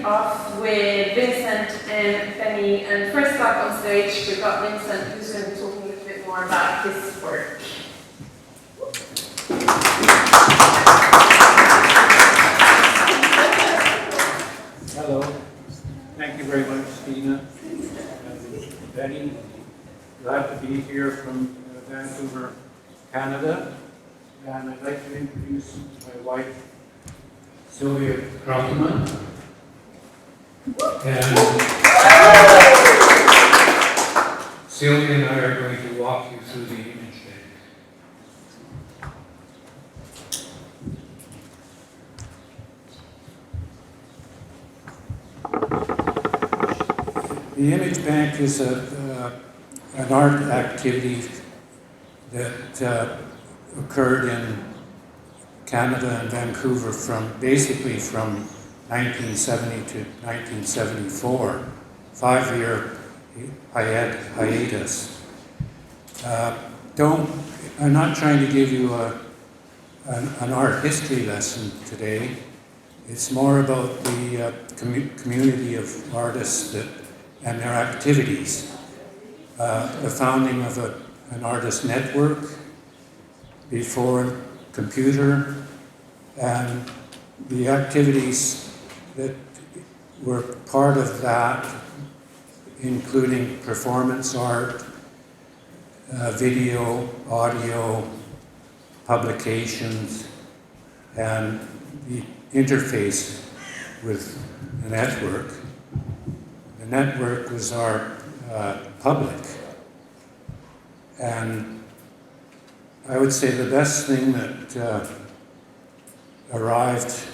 off with Vincent and Benny, and first up on stage we've got Vincent, who's going to be talking a little bit more about his work. Hello. Thank you very much, Stina and Betty. Glad to be here from Vancouver, Canada. And I'd like to introduce my wife, Sylvia Krautemann. And Sylvia and I are going to walk you through the image bank. The image bank is an art activity that occurred in Canada and Vancouver basically from 1970 to 1974, 5-year hiatus. I'm not trying to give you an art history lesson today. It's more about the community of artists and their activities. The founding of an artist network before computer, and the activities that were part of that, including performance art, video, audio, publications, and the interface with the network. The network was our public. And I would say the best thing that arrived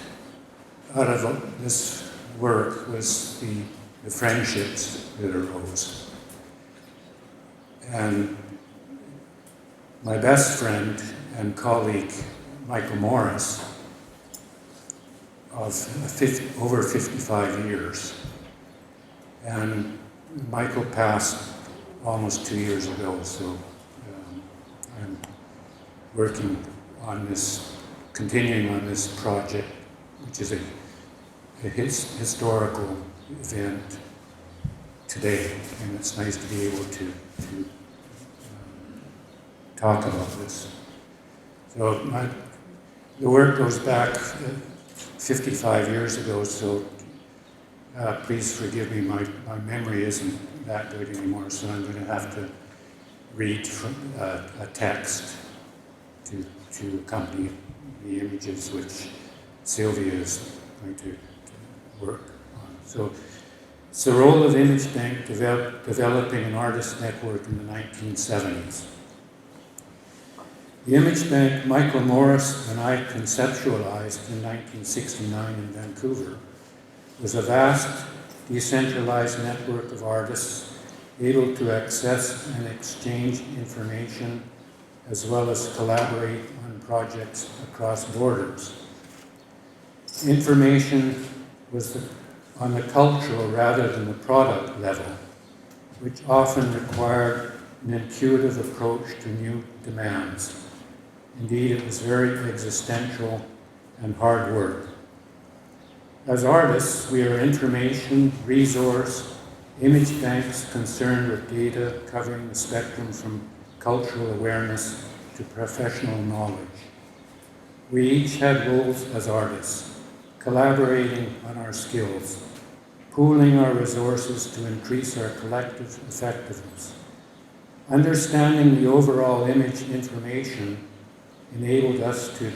out of this work was the friendships that arose. And my best friend and colleague, Michael Morris, of over 55 years. And Michael passed almost 2 years ago, so I'm working on this, continuing on this project, which is a historical event today, and it's nice to be able to talk about this. So the work goes back 55 years ago, so please forgive me, my memory isn't that good anymore, so I'm going to have to read from a text to accompany the images which Sylvia is going to work on. So it's the role of Image Bank developing an artist network in the 1970s. The Image Bank Michael Morris and I conceptualized in 1969 in Vancouver was a vast, decentralized network of artists able to access and exchange information as well as collaborate on projects across borders. Information was on the cultural rather than the product level, which often required an intuitive approach to new demands. Indeed, it was very existential and hard work. As artists, we are information, resource, image banks concerned with data covering the spectrum from cultural awareness to professional knowledge. We each had roles as artists, collaborating on our skills, pooling our resources to increase our collective effectiveness. Understanding the overall image information enabled us to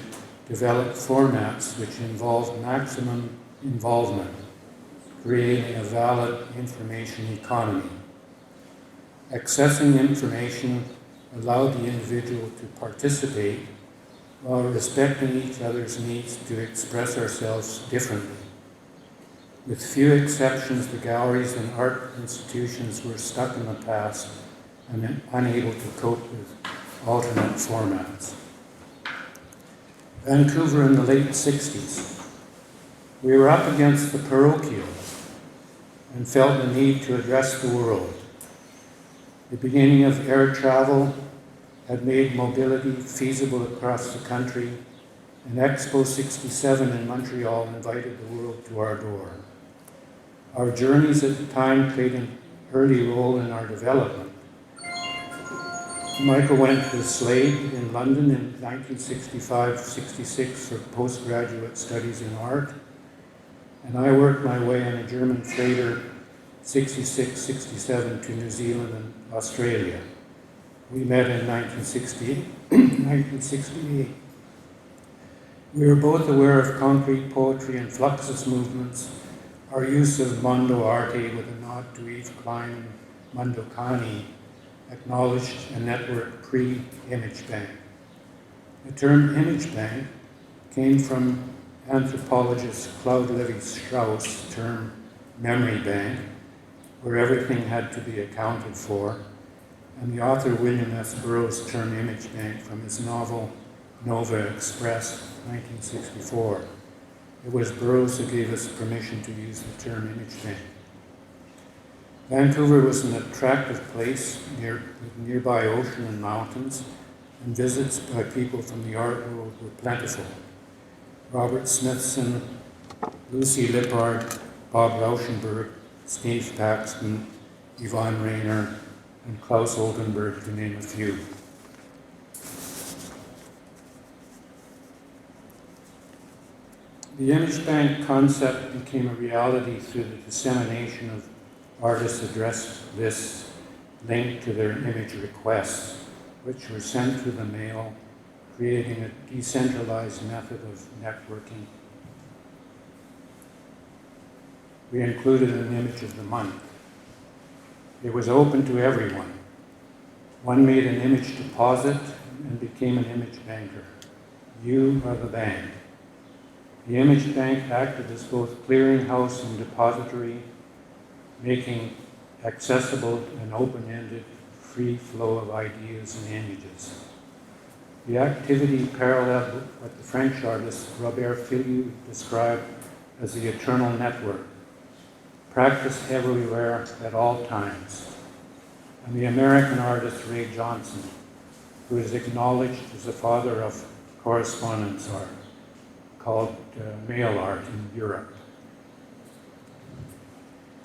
develop formats which involved maximum involvement, creating a valid information economy. Accessing information allowed the individual to participate while respecting each other's needs to express ourselves differently. With few exceptions, the galleries and art institutions were stuck in the past and unable to cope with alternate formats. Vancouver in the late 60s. We were up against the parochial and felt the need to address the world. The beginning of air travel had made mobility feasible across the country, and Expo 67 in Montreal invited the world to our door. Our journeys at the time played an early role in our development. Michael went to Slade in London in 1965-66 for postgraduate studies in art, and I worked my way on a German freighter 66-67 to New Zealand and Australia. We met in 1968. We were both aware of concrete poetry and fluxus movements, our use of Mondo Arte with a nod to Yves Klein and Mondo Cani acknowledged a network pre-image bank. The term image bank came from anthropologist Claude Lévi-Strauss' term memory bank, where everything had to be accounted for, and the author William S. Burroughs' term image bank from his novel Nova Express, 1964. It was Burroughs who gave us permission to use the term image bank. Vancouver was an attractive place with nearby ocean and mountains, and visits by people from the art world were plentiful. Robert Smithson, Lucy Lippard, Bob Rauschenberg, Steve Paxton, Yvonne Rayner, and Klaus Oldenburg, to name a few. The image bank concept became a reality through the dissemination of artists' address lists linked to their image requests, which were sent through the mail, creating a decentralized method of networking. We included an image of the month. It was open to everyone. One made an image deposit and became an image banker. You are the bank. The image bank acted as both clearinghouse and depository, making accessible an open-ended, free flow of ideas and images. The activity paralleled what the French artist Robert Filliou described as the eternal network, practiced everywhere at all times. And the American artist Ray Johnson, who is acknowledged as the father of correspondence art, called mail art in Europe.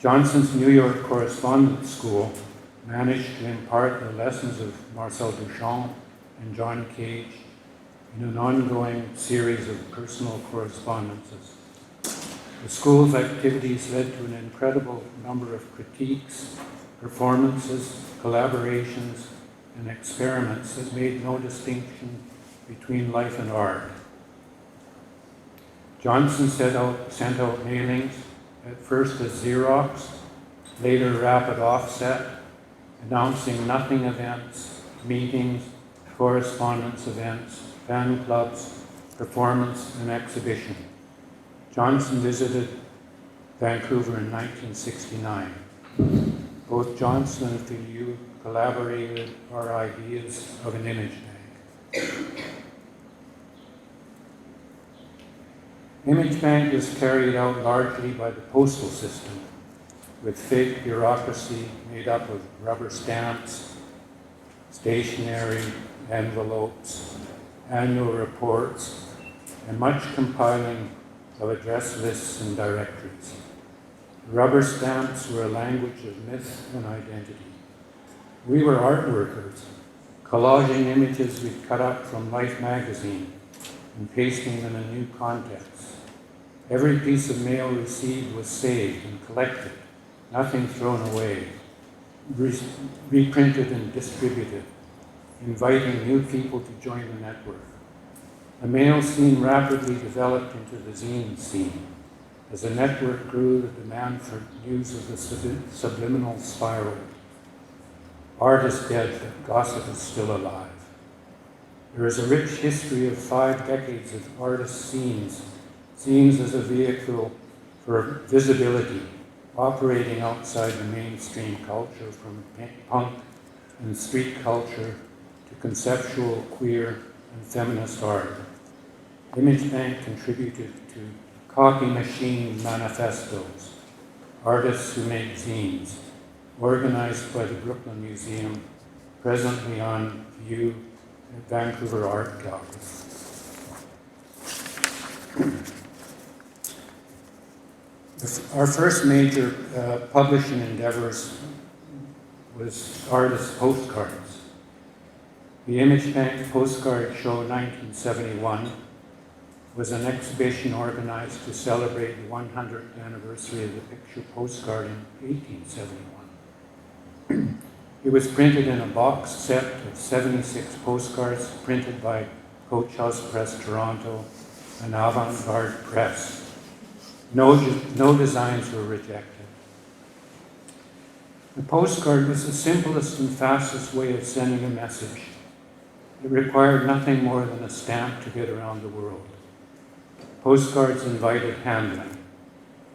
Johnson's New York Correspondence School managed to impart the lessons of Marcel Duchamp and John Cage in an ongoing series of personal correspondences. The school's activities led to an incredible number of critiques, performances, collaborations, and experiments that made no distinction between life and art. Johnson sent out mailings, at first as Xerox, later rapid offset, announcing nothing events, meetings, correspondence events, fan clubs, performance, and exhibition. Johnson visited Vancouver in 1969. Both Johnson and Filliou collaborated our ideas of an image bank. Image bank is carried out largely by the postal system, with fake bureaucracy made up of rubber stamps, stationery, envelopes, annual reports, and much compiling of address lists and directories. The rubber stamps were a language of myth and identity. We were art workers, collaging images we'd cut up from Life magazine and pasting them in new contexts. Every piece of mail received was saved and collected, nothing thrown away, reprinted and distributed, inviting new people to join the network. The mail scene rapidly developed into the zine scene. As the network grew, the demand for news of the subliminal spiraled. Art is dead, but gossip is still alive. There is a rich history of 5 decades of artist scenes as a vehicle for visibility, operating outside the mainstream culture from punk and street culture to conceptual, queer, and feminist art. Image Bank contributed to Copy Machine manifestos, artists who make zines, organized by the Brooklyn Museum, presently on view at Vancouver Art Gallery. Our first major publishing endeavors was artist postcards. The Image Bank Postcard Show 1971 was an exhibition organized to celebrate the 100th anniversary of the picture postcard in 1871. It was printed in a box set of 76 postcards printed by Coach House Press Toronto and Avant-Garde Press. No designs were rejected. The postcard was the simplest and fastest way of sending a message. It required nothing more than a stamp to get around the world. Postcards invited handling,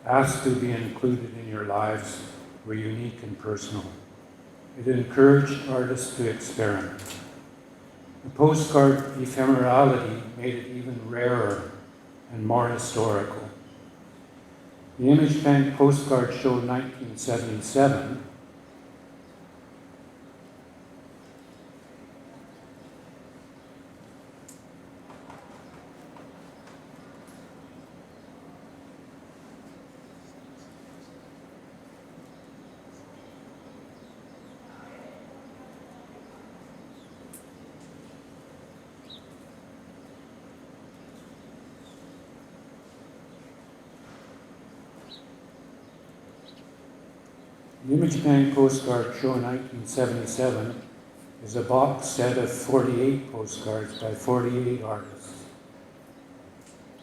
asked to be included in your lives, were unique and personal. It encouraged artists to experiment. The postcard ephemerality made it even rarer and more historical. The Image Bank Postcard Show 1977 The Image Bank Postcard Show 1977 is a box set of 48 postcards by 48 artists.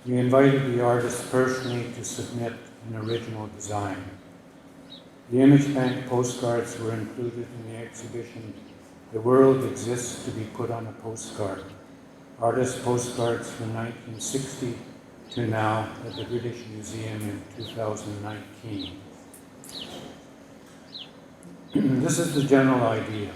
We invited the artists personally to submit an original design. The Image Bank postcards were included in the exhibition The World Exists to be Put on a Postcard, artist postcards from 1960 to now at the British Museum in 2019. This is the general idea.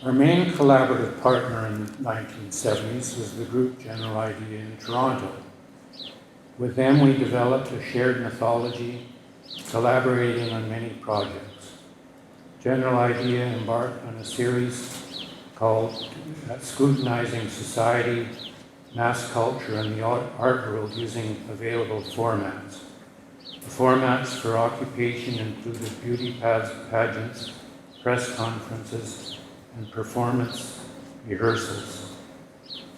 Our main collaborative partner in the 1970s was the group General Idea in Toronto. With them, we developed a shared mythology, collaborating on many projects. General Idea embarked on a series called Scrutinizing Society, Mass Culture, and the Art World using available formats. The formats for occupation included beauty pageants, press conferences, and performance rehearsals.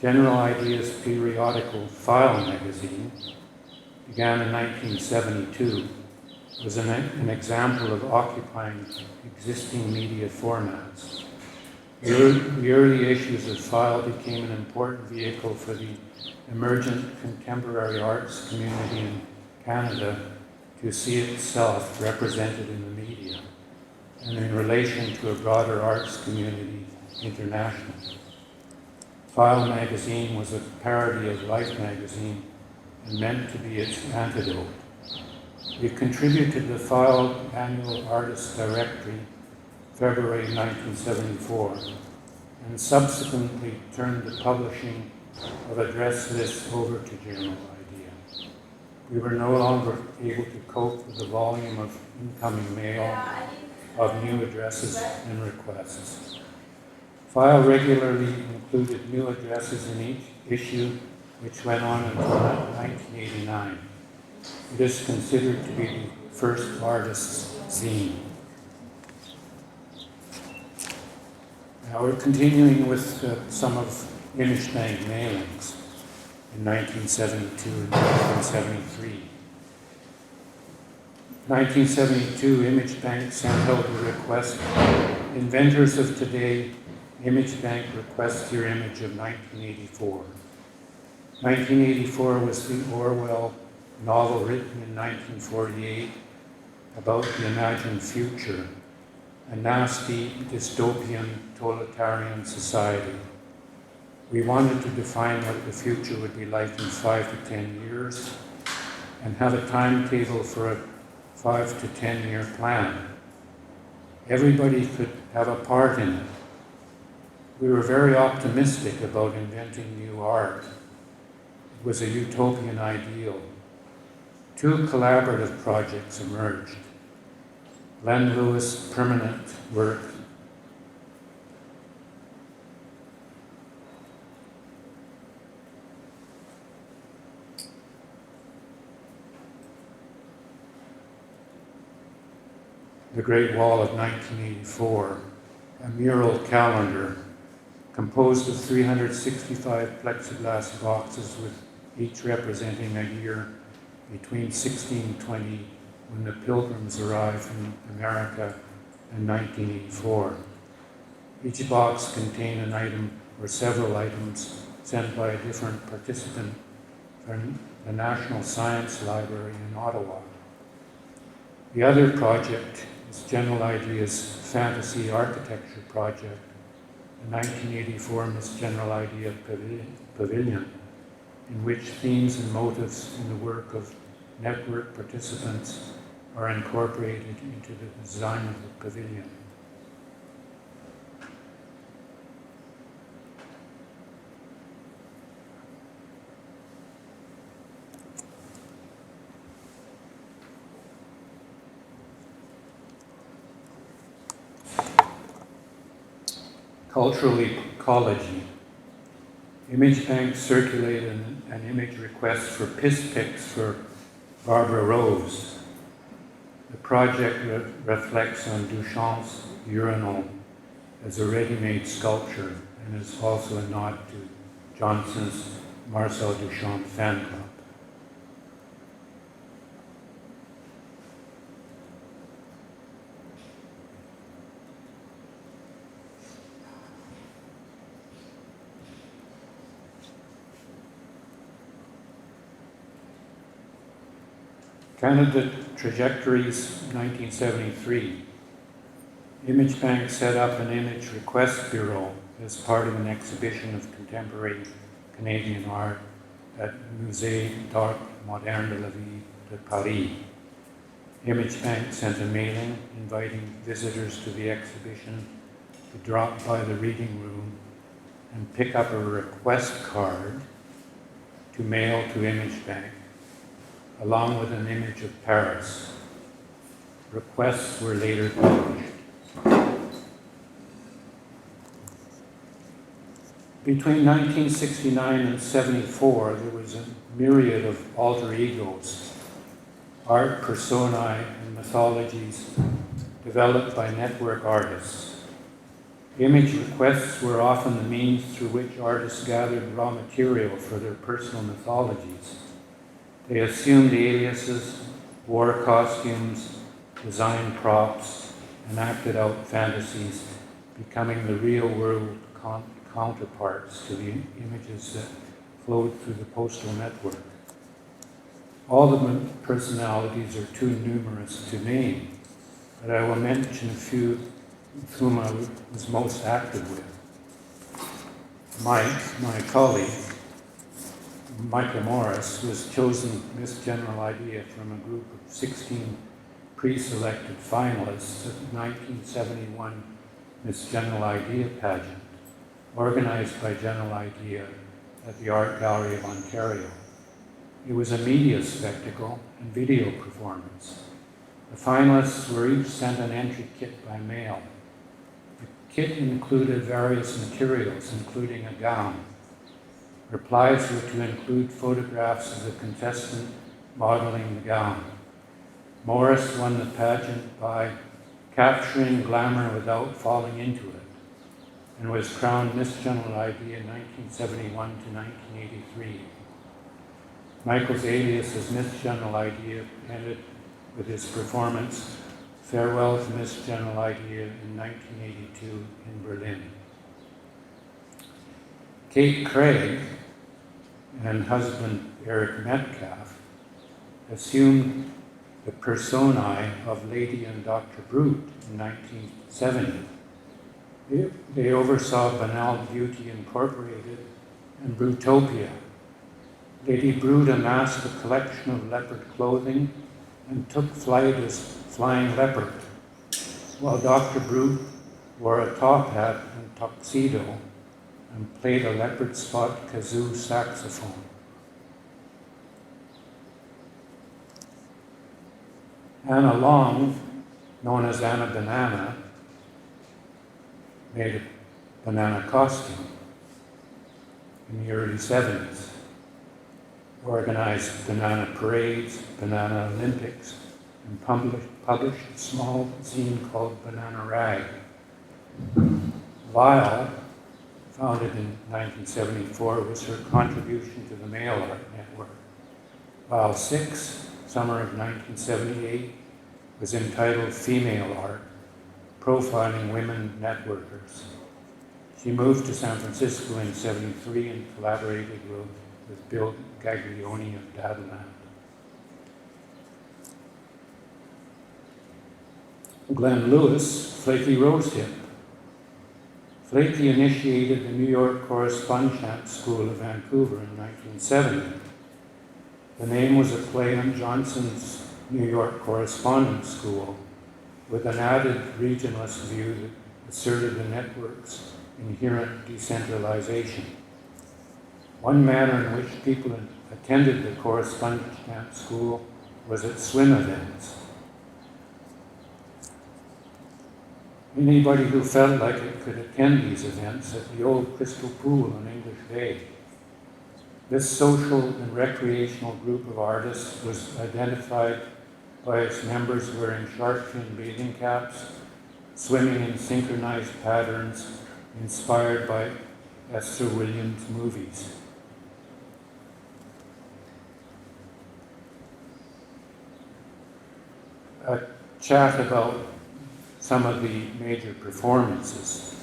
General Idea's periodical File magazine began in 1972, was an example of occupying existing media formats. The early issues of File became an important vehicle for the emergent contemporary arts community in Canada to see itself represented in the media and in relation to a broader arts community internationally. File magazine was a parody of Life magazine and meant to be its antidote. We contributed to the File Annual Artist Directory, February 1974, and subsequently turned the publishing of address lists over to General Idea. We were no longer able to cope with the volume of incoming mail, of new addresses and requests. File regularly included new addresses in each issue, which went on until 1989. It is considered to be the first artist's zine. Now we're continuing with some of Image Bank mailings in 1972 and 1973. 1972, Image Bank sent out a request. Inventors of today, Image Bank requests your image of 1984. 1984 was the Orwell novel written in 1948 about the imagined future, a nasty, dystopian, totalitarian society. We wanted to define what the future would be like in 5 to 10 years and have a timetable for a 5 to 10 year plan. Everybody could have a part in it. We were very optimistic about inventing new art. It was a utopian ideal. 2 collaborative projects emerged. Glenn Lewis' permanent work The Great Wall of 1984, a mural calendar composed of 365 plexiglass boxes with each representing a year between 1620, when the Pilgrims arrived from America, and 1984. Each box contained an item or several items sent by a different participant from the National Science Library in Ottawa. The other project is General Ideas Fantasy Architecture Project, the 1984 Miss General Idea Pavilion, in which themes and motives in the work of network participants are incorporated into the design of the pavilion. Cultural ecology. Image banks circulate an image request for piss pics for Barbara Rose. The project reflects on Duchamp's urinal as a ready-made sculpture and is also a nod to Johnson's Marcel Duchamp fan club. Canada Trajectories, 1973. Image Bank set up an image request bureau as part of an exhibition of contemporary Canadian art at Musée d'Art Moderne de la Ville de Paris. Image Bank sent a mailing inviting visitors to the exhibition to drop by the reading room and pick up a request card to mail to Image Bank, along with an image of Paris. Requests were later published. Between 1969 and 74, there was a myriad of alter egos, art personae and mythologies developed by network artists. Image requests were often the means through which artists gathered raw material for their personal mythologies. They assumed aliases, wore costumes, designed props, and acted out fantasies, becoming the real-world counterparts to the images that flowed through the postal network. All the personalities are too numerous to name, but I will mention a few with whom I was most active with. Mike, my colleague, Michael Morris, was chosen Miss General Idea from a group of 16 pre-selected finalists at the 1971 Miss General Idea pageant, organized by General Idea at the Art Gallery of Ontario. It was a media spectacle and video performance. The finalists were each sent an entry kit by mail. The kit included various materials, including a gown. Replies were to include photographs of the contestant modeling the gown. Morris won the pageant by capturing glamour without falling into it, and was crowned Miss General Idea in 1971 to 1983. Michael's alias as Miss General Idea ended with his performance Farewell to Miss General Idea in 1982 in Berlin. Kate Craig and husband Eric Metcalf assumed the personae of Lady and Dr. Brute in 1970. They oversaw Banal Beauty Incorporated and Brutopia. Lady Brute amassed a collection of leopard clothing and took flight as Flying Leopard, while Dr. Brute wore a top hat and tuxedo and played a leopard spot kazoo saxophone. Anna Long, known as Anna Banana, made a banana costume in the early 70s, organized banana parades, banana Olympics, and published a small zine called Banana Rag. Vile, founded in 1974, was her contribution to the Mail Art Network. Vile 6, summer of 1978, was entitled Female Art, Profiling Women Networkers. She moved to San Francisco in 1973 and collaborated with Bill Gaglione of Dadland. Glenn Lewis, Flaky Rosehip. Flaky initiated the New York Correspondence School of Vancouver in 1970. The name was a play on Johnson's New York Correspondence School, with an added regionalist view that asserted the network's inherent decentralization. One manner in which people attended the correspondence school was at swim events. Anybody who felt like it could attend these events at the old Crystal Pool on English Bay. This social and recreational group of artists was identified by its members wearing shark fin bathing caps, swimming in synchronized patterns inspired by Esther Williams' movies. A chat about some of the major performances.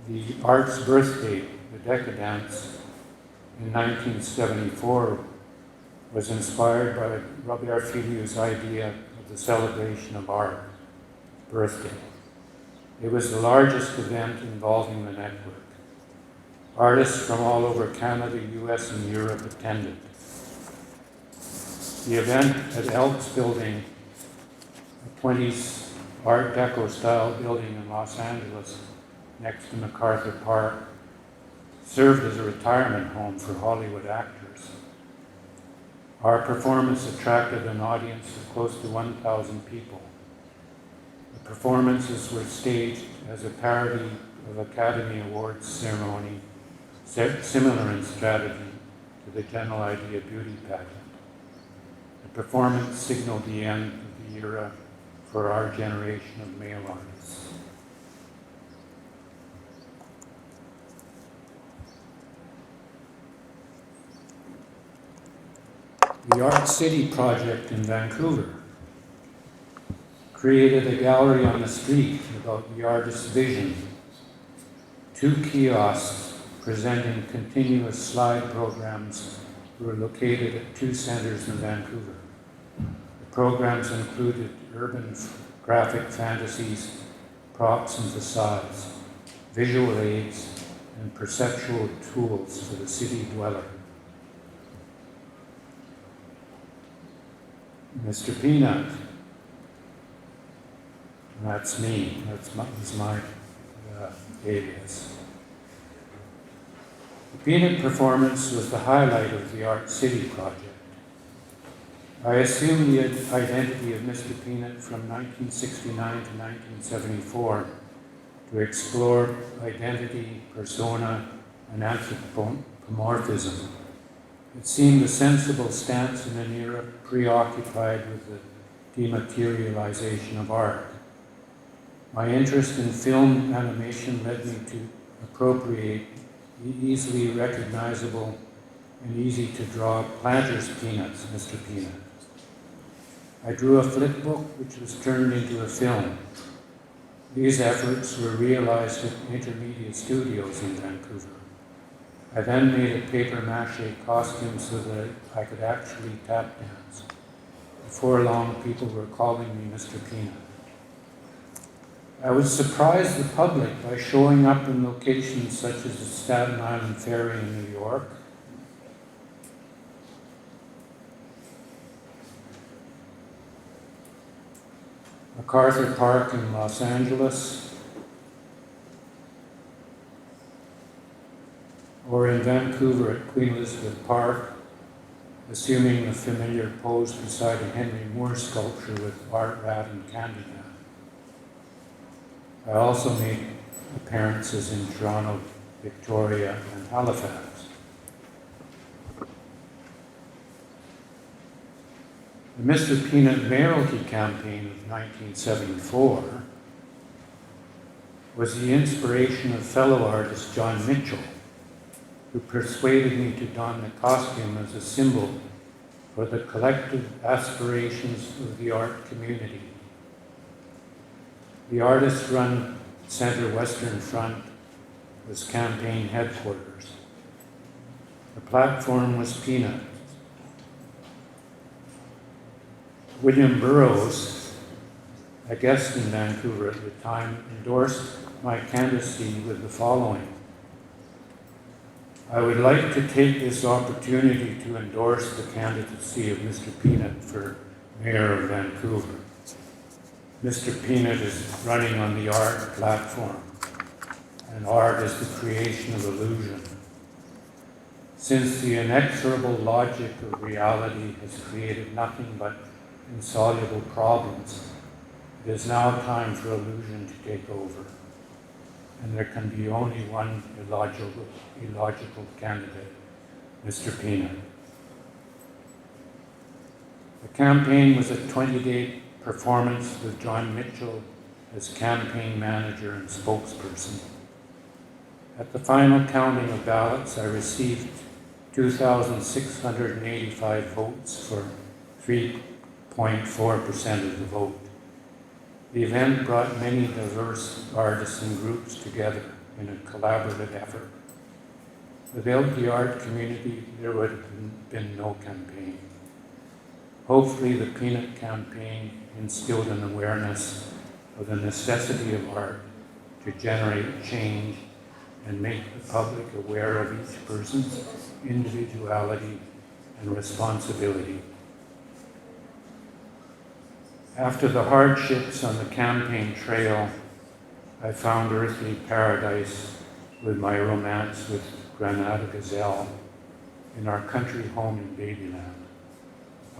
The Art's Birthday, the Decadence, in 1974 was inspired by Robert Filio's idea of the celebration of art, birthday. It was the largest event involving the network. Artists from all over Canada, US, and Europe attended. The event at Elks Building, a 20s Art Deco style building in Los Angeles next to MacArthur Park, served as a retirement home for Hollywood actors. Our performance attracted an audience of close to 1,000 people. The performances were staged as a parody of Academy Awards ceremony, similar in strategy to the General Idea Beauty pageant. The performance signaled the end of the era for our generation of male artists. The Art City project in Vancouver created a gallery on the street about the artist's vision. 2 kiosks presenting continuous slide programs were located at 2 centers in Vancouver. The programs included urban graphic fantasies, props and facades, visual aids, and perceptual tools for the city dweller. Mr. Peanut, that's me, that's my alias. The Peanut performance was the highlight of the Art City project. I assumed the identity of Mr. Peanut from 1969 to 1974 to explore identity, persona, and anthropomorphism. It seemed a sensible stance in an era preoccupied with the dematerialization of art. My interest in film animation led me to appropriate the easily recognizable and easy to draw Planter's Peanuts, Mr. Peanut. I drew a flip book which was turned into a film. These efforts were realized at Intermedia Studios in Vancouver. I then made a paper mache costume so that I could actually tap dance. Before long, people were calling me Mr. Peanut. I would surprise the public by showing up in locations such as the Staten Island Ferry in New York, MacArthur Park in Los Angeles, or in Vancouver at Queen Elizabeth Park, assuming the familiar pose beside a Henry Moore sculpture with Art Rat and Candyman. I also made appearances in Toronto, Victoria, and Halifax. The Mr. Peanut mayoralty campaign of 1974 was the inspiration of fellow artist John Mitchell, who persuaded me to don the costume as a symbol for the collective aspirations of the art community. The artist-run Centre Western Front was campaign headquarters. The platform was Peanut. William Burroughs, a guest in Vancouver at the time, endorsed my candidacy with the following: I would like to take this opportunity to endorse the candidacy of Mr. Peanut for Mayor of Vancouver. Mr. Peanut is running on the art platform, and art is the creation of illusion. Since the inexorable logic of reality has created nothing but insoluble problems, it is now time for illusion to take over. And there can be only one illogical candidate, Mr. Peanut. The campaign was a 20-day performance with John Mitchell as campaign manager and spokesperson. At the final counting of ballots, I received 2,685 votes for 3.4% of the vote. The event brought many diverse artists and groups together in a collaborative effort. Without the art community, there would have been no campaign. Hopefully, the Peanut campaign instilled an awareness of the necessity of art to generate change and make the public aware of each person's individuality and responsibility. After the hardships on the campaign trail, I found earthly paradise with my romance with Granada Gazelle in our country home in Babyland,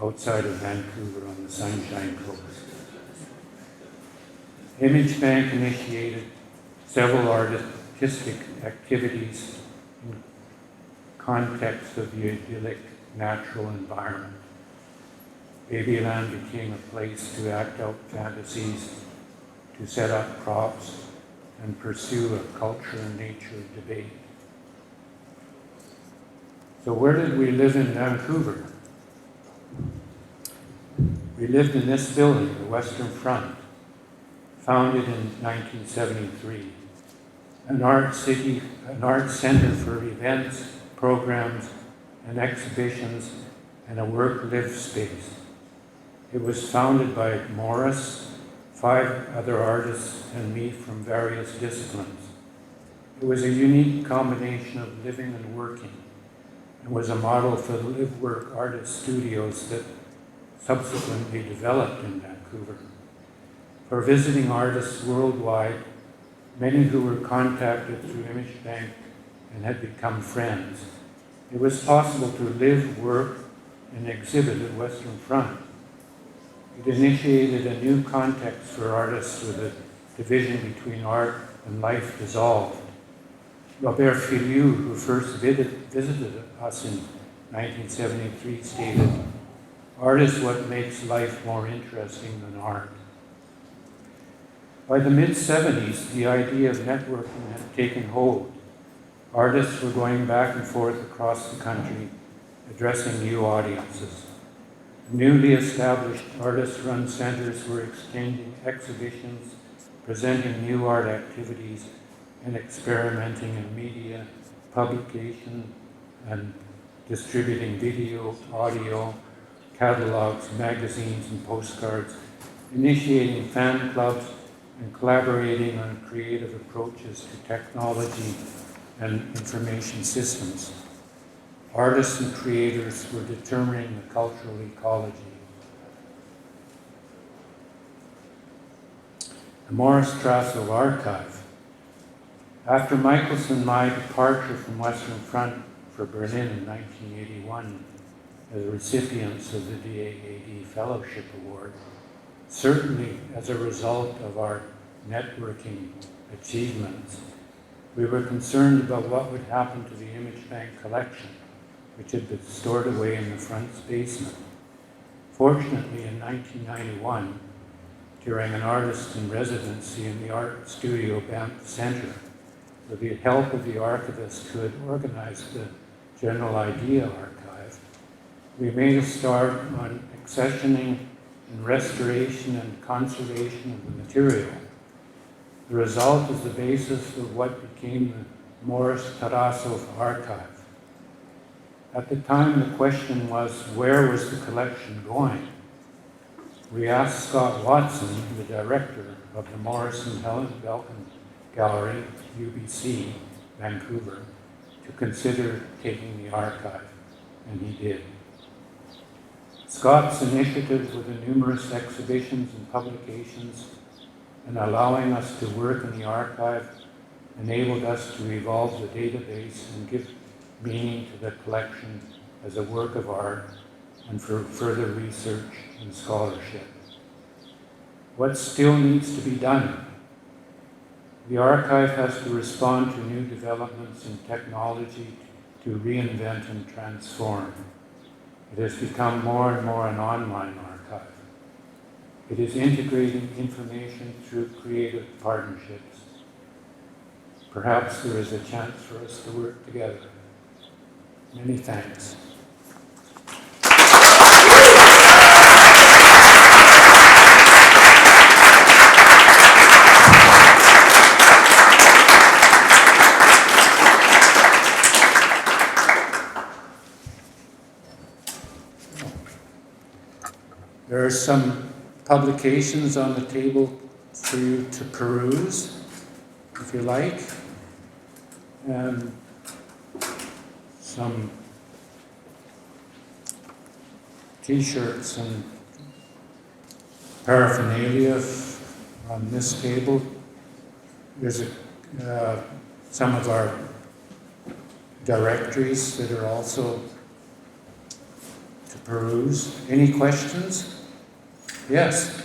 outside of Vancouver on the Sunshine Coast. Image Bank initiated several artistic activities in context of the idyllic natural environment. Babyland became a place to act out fantasies, to set up props, and pursue a culture and nature debate. So where did we live in Vancouver? We lived in this building, the Western Front, founded in 1973, an art center for events, programs, and exhibitions, and a work-live space. It was founded by Morris, 5 other artists, and me from various disciplines. It was a unique combination of living and working, and was a model for the live-work artist studios that subsequently developed in Vancouver. For visiting artists worldwide, many who were contacted through Image Bank and had become friends, it was possible to live, work, and exhibit at Western Front. It initiated a new context for artists with the division between art and life dissolved. Robert Filiou, who first visited us in 1973, stated, "Art is what makes life more interesting than art." By the mid-70s, the idea of networking had taken hold. Artists were going back and forth across the country, addressing new audiences. Newly established artist-run centers were exchanging exhibitions, presenting new art activities, and experimenting in media, publication, and distributing video, audio, catalogs, magazines, and postcards, initiating fan clubs, and collaborating on creative approaches to technology and information systems. Artists and creators were determining the cultural ecology. The Morris Trasov Archive. After Michael's and my departure from Western Front for Berlin in 1981 as recipients of the DAAD Fellowship Award, certainly as a result of our networking achievements, we were concerned about what would happen to the Image Bank collection, which had been stored away in the front's basement. Fortunately, in 1991, during an artist in residency in the Art Studio Banff Center, with the help of the archivist who had organized the General Idea Archive, we made a start on accessioning and restoration and conservation of the material. The result is the basis of what became the Morris Tarasov Archive. At the time, the question was, where was the collection going? We asked Scott Watson, the director of the Morris and Helen Belkin Gallery, UBC, Vancouver, to consider taking the archive, and he did. Scott's initiative with the numerous exhibitions and publications and allowing us to work in the archive enabled us to evolve the database and give meaning to the collection as a work of art and for further research and scholarship. What still needs to be done? The archive has to respond to new developments in technology to reinvent and transform. It has become more and more an online archive. It is integrating information through creative partnerships. Perhaps there is a chance for us to work together. Many thanks. There are some publications on the table for you to peruse, if you like, and some t-shirts and paraphernalia on this table. There's some of our directories that are also to peruse. Any questions? Yes.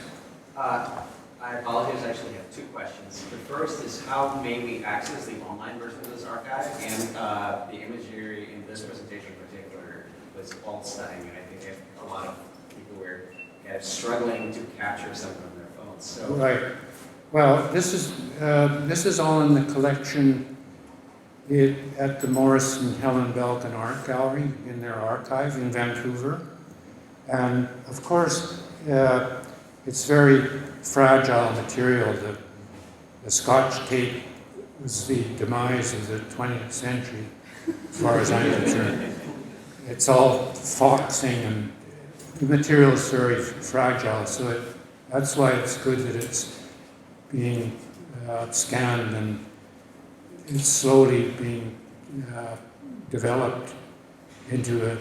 I apologize, I actually have two questions. The first is how may we access the online version of this archive? And the imagery in this presentation in particular was all stunning, and I think a lot of people were kind of struggling to capture something on their phones. So. Right. Well, this is all in the collection at the Morris and Helen Belkin Art Gallery in their archive in Vancouver. And of course, it's very fragile material. The Scotch tape was the demise of the 20th century, as far as I'm concerned. It's all foxing, and the material is very fragile, so that's why it's good that it's being scanned, and it's slowly being developed into a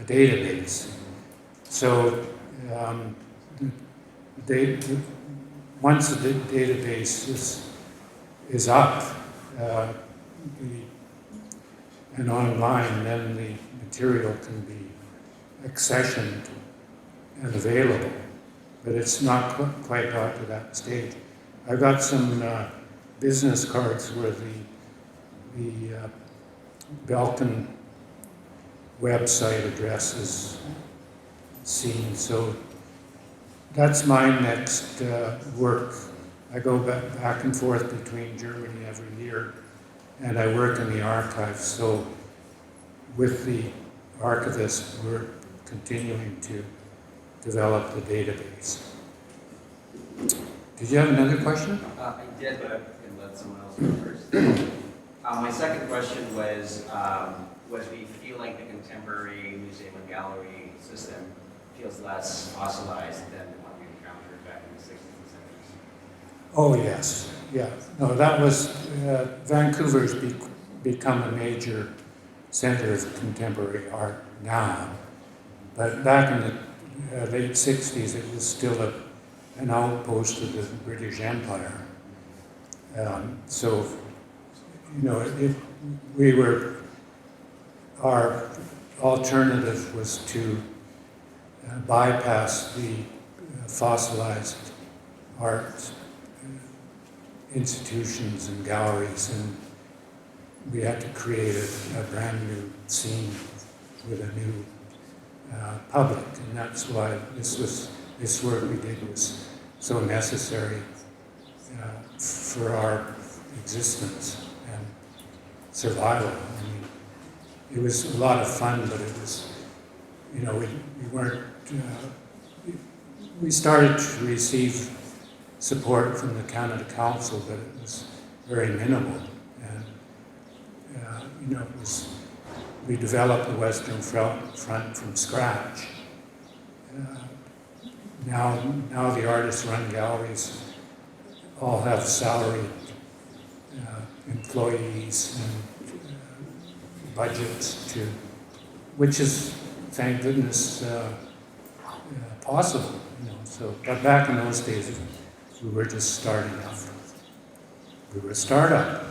database. So once the database is up and online, then the material can be accessioned and available, but it's not quite got to that stage. I've got some business cards where the Belkin website address is seen, so that's my next work. I go back and forth between Germany every year, and I work in the archives, so with the archivist, we're continuing to develop the database. Did you have another question? I did, but I can let someone else go first. My second question was we feel like the contemporary museum and gallery system feels less fossilized than the one we encountered back in the 60s and 70s. Oh, yes. Yeah. No, that was, Vancouver's become a major center of contemporary art now. But back in the late 60s, it was still an outpost of the British Empire. So, you know, our alternative was to bypass the fossilized art institutions and galleries, and we had to create a brand new scene with a new public, and that's why this work we did was so necessary for our existence and survival. I mean, it was a lot of fun, but it was, we weren't. We started to receive support from the Canada Council, but it was very minimal, and we developed the Western Front from scratch. Now the artist-run galleries all have salaried employees and budgets which is, thank goodness, possible. So, but back in those days, we were just starting off. We were a startup.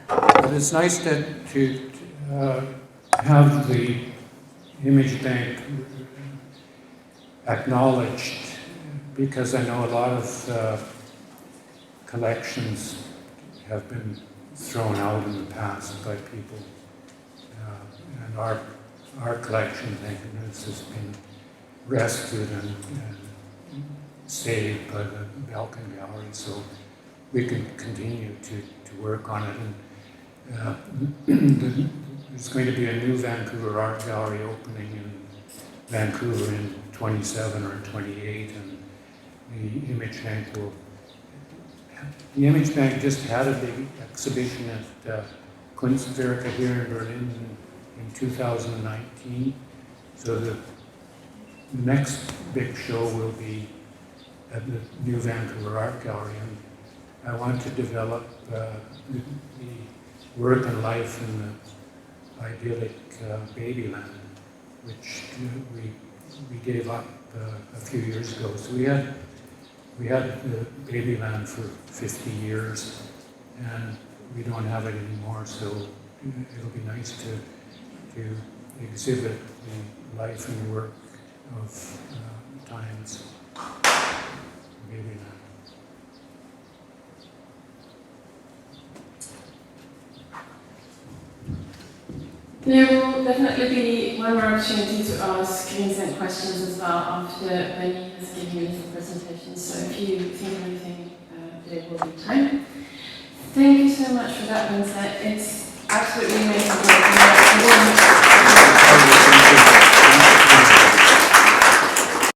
But it's nice to have the image bank acknowledged, because I know a lot of collections have been thrown out in the past by people, and our collection, thank goodness, has been rescued and saved by the Belkin Gallery, so we can continue to work on it. And there's going to be a new Vancouver Art Gallery opening in Vancouver in 27 or 28, and the Image Bank just had a big exhibition at Kunstwerke here in Berlin in 2019. So the next big show will be at the new Vancouver Art Gallery, and I want to develop the work and life in the idyllic Babyland, which we gave up a few years ago. So we had the Babyland for 50 years, and we don't have it anymore. So it'll be nice to exhibit the life and work of times Babyland. There will definitely be one more opportunity to ask Vincent questions as well after Benny has given you his presentation. So if you think of anything, there will be time. Thank you so much for that, Vincent. It's absolutely amazing.